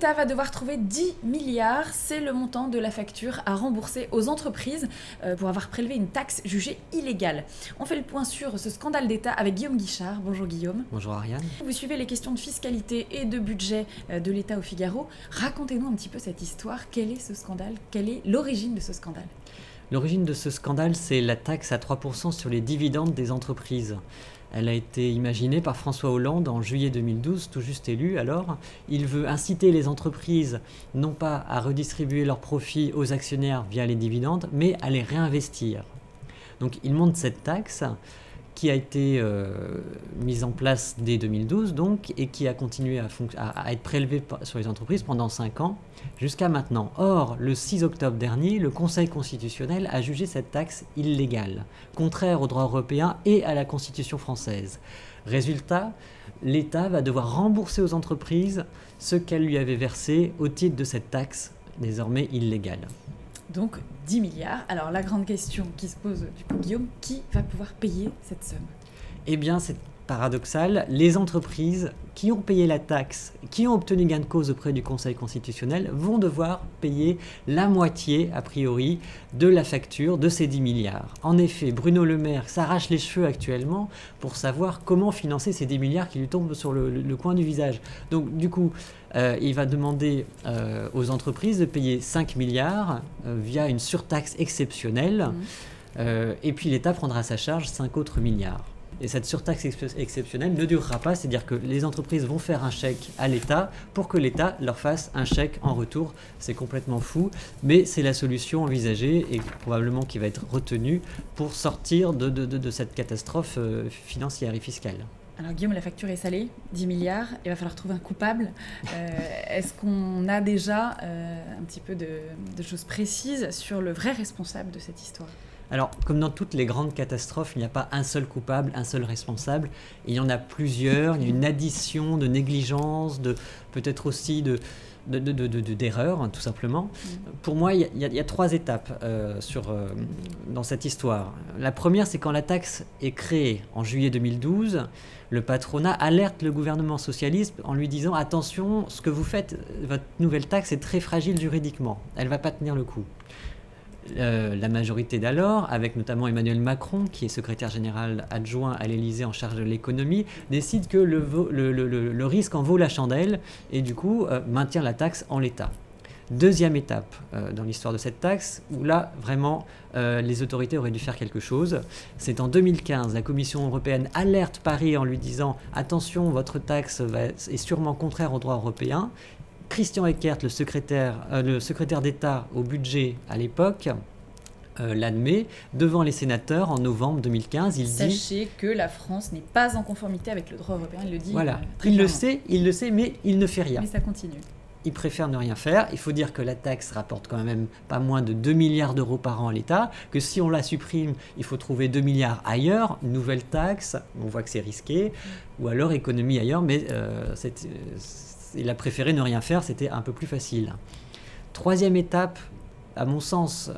l'État va devoir trouver 10 milliards. C'est le montant de la facture à rembourser aux entreprises pour avoir prélevé une taxe jugée illégale. On fait le point sur ce scandale d'État avec Guillaume Guichard. Bonjour Guillaume. Bonjour Ariane. Vous suivez les questions de fiscalité et de budget de l'État au Figaro. Racontez-nous un petit peu cette histoire. Quel est ce scandale? Quelle est l'origine de ce scandale? L'origine de ce scandale, c'est la taxe à 3% sur les dividendes des entreprises. Elle a été imaginée par François Hollande en juillet 2012, tout juste élu alors. Il veut inciter les entreprises non pas à redistribuer leurs profits aux actionnaires via les dividendes, mais à les réinvestir. Donc il monte cette taxe qui a été mise en place dès 2012 donc, et qui a continué à être prélevée sur les entreprises pendant 5 ans jusqu'à maintenant. Or, le 6 octobre dernier, le Conseil constitutionnel a jugé cette taxe illégale, contraire au droit européen et à la Constitution française. Résultat, l'État va devoir rembourser aux entreprises ce qu'elles lui avaient versé au titre de cette taxe désormais illégale. Donc 10 milliards. Alors la grande question qui se pose du coup Guillaume, qui va pouvoir payer cette somme? Eh bien c'est paradoxal, les entreprises qui ont payé la taxe, qui ont obtenu gain de cause auprès du Conseil constitutionnel vont devoir payer la moitié a priori de la facture de ces 10 milliards. En effet, Bruno Le Maire s'arrache les cheveux actuellement pour savoir comment financer ces 10 milliards qui lui tombent sur le coin du visage. Donc du coup, il va demander aux entreprises de payer 5 milliards via une surtaxe exceptionnelle et puis l'État prendra à sa charge 5 autres milliards. Et cette surtaxe exceptionnelle ne durera pas, c'est-à-dire que les entreprises vont faire un chèque à l'État pour que l'État leur fasse un chèque en retour. C'est complètement fou, mais c'est la solution envisagée et probablement qui va être retenue pour sortir de cette catastrophe financière et fiscale. Alors Guillaume, la facture est salée, 10 milliards, il va falloir trouver un coupable. Est-ce qu'on a déjà un petit peu de choses précises sur le vrai responsable de cette histoire ? Alors, comme dans toutes les grandes catastrophes, il n'y a pas un seul coupable, un seul responsable. Il y en a plusieurs, il y a une addition de négligence, peut-être aussi d'erreurs, hein, tout simplement. Pour moi, il y a 3 étapes dans cette histoire. La première, c'est quand la taxe est créée en juillet 2012, le patronat alerte le gouvernement socialiste en lui disant « Attention, ce que vous faites, votre nouvelle taxe est très fragile juridiquement, elle ne va pas tenir le coup ». La majorité d'alors, avec notamment Emmanuel Macron, qui est secrétaire général adjoint à l'Élysée en charge de l'économie, décide que le risque en vaut la chandelle et du coup maintient la taxe en l'état. Deuxième étape dans l'histoire de cette taxe, où là vraiment les autorités auraient dû faire quelque chose. C'est en 2015, la Commission européenne alerte Paris en lui disant « Attention, votre taxe est sûrement contraire au droit européen ». Christian Eckert, le secrétaire d'État au budget à l'époque, l'admet devant les sénateurs en novembre 2015. Sachez que la France n'est pas en conformité avec le droit européen, il le dit. Voilà, très il clairement. le sait, mais il ne fait rien. Mais ça continue. Il préfère ne rien faire. Il faut dire que la taxe rapporte quand même pas moins de 2 milliards d'euros par an à l'État, que si on la supprime, il faut trouver 2 milliards ailleurs, une nouvelle taxe, on voit que c'est risqué, ou alors économie ailleurs, mais il a préféré ne rien faire, c'était un peu plus facile. Troisième étape, à mon sens,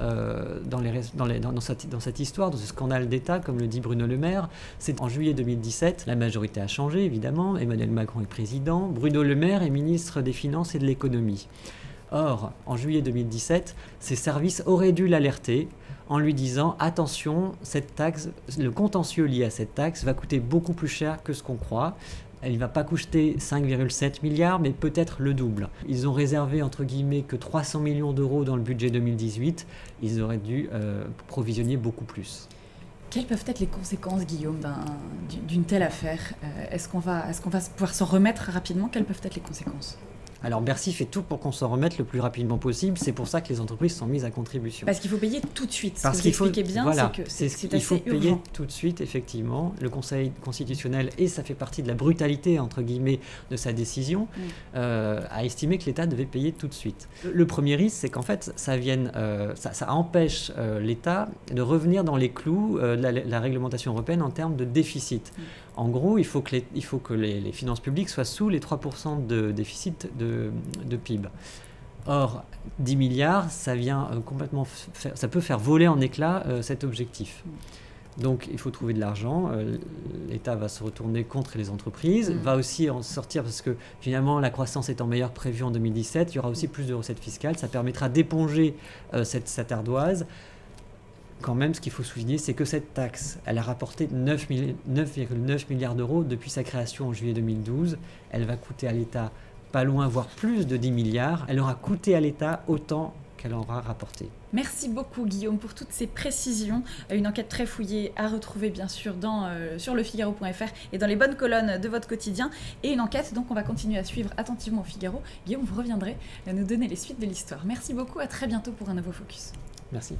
dans cette histoire, dans ce scandale d'État, comme le dit Bruno Le Maire, c'est en juillet 2017, la majorité a changé évidemment, Emmanuel Macron est président, Bruno Le Maire est ministre des Finances et de l'Économie. Or, en juillet 2017, ses services auraient dû l'alerter en lui disant « Attention, cette taxe, le contentieux lié à cette taxe va coûter beaucoup plus cher que ce qu'on croit ». Elle ne va pas coûter 5,7 milliards, mais peut-être le double. Ils ont réservé, entre guillemets, que 300 millions d'euros dans le budget 2018. Ils auraient dû provisionner beaucoup plus. Quelles peuvent être les conséquences, Guillaume, d'une telle affaire? Est-ce qu'on va pouvoir s'en remettre rapidement? Quelles peuvent être les conséquences? Alors Bercy fait tout pour qu'on s'en remette le plus rapidement possible. C'est pour ça que les entreprises sont mises à contribution. Parce qu'il faut payer tout de suite. Parce qu'il faut, bien, voilà, c'est assez il faut payer urgent. tout de suite, effectivement. Le Conseil constitutionnel, et ça fait partie de la brutalité, entre guillemets, de sa décision, a estimé que l'État devait payer tout de suite. Le premier risque, c'est qu'en fait, ça empêche l'État de revenir dans les clous de la réglementation européenne en termes de déficit. En gros, il faut que les finances publiques soient sous les 3% de déficit de PIB. Or, 10 milliards, ça peut faire voler en éclats cet objectif. Donc il faut trouver de l'argent, l'État va se retourner contre les entreprises, va aussi en sortir parce que finalement la croissance étant meilleure que prévue en 2017, il y aura aussi plus de recettes fiscales, ça permettra d'éponger cette ardoise. Quand même, ce qu'il faut souligner, c'est que cette taxe, elle a rapporté 9,9 milliards d'euros depuis sa création en juillet 2012. Elle va coûter à l'État pas loin, voire plus de 10 milliards. Elle aura coûté à l'État autant qu'elle aura rapporté. Merci beaucoup Guillaume pour toutes ces précisions. Une enquête très fouillée à retrouver bien sûr sur lefigaro.fr et dans les bonnes colonnes de votre quotidien. Et une enquête donc on va continuer à suivre attentivement au Figaro. Guillaume, vous reviendrez nous donner les suites de l'histoire. Merci beaucoup, à très bientôt pour un nouveau Focus. Merci.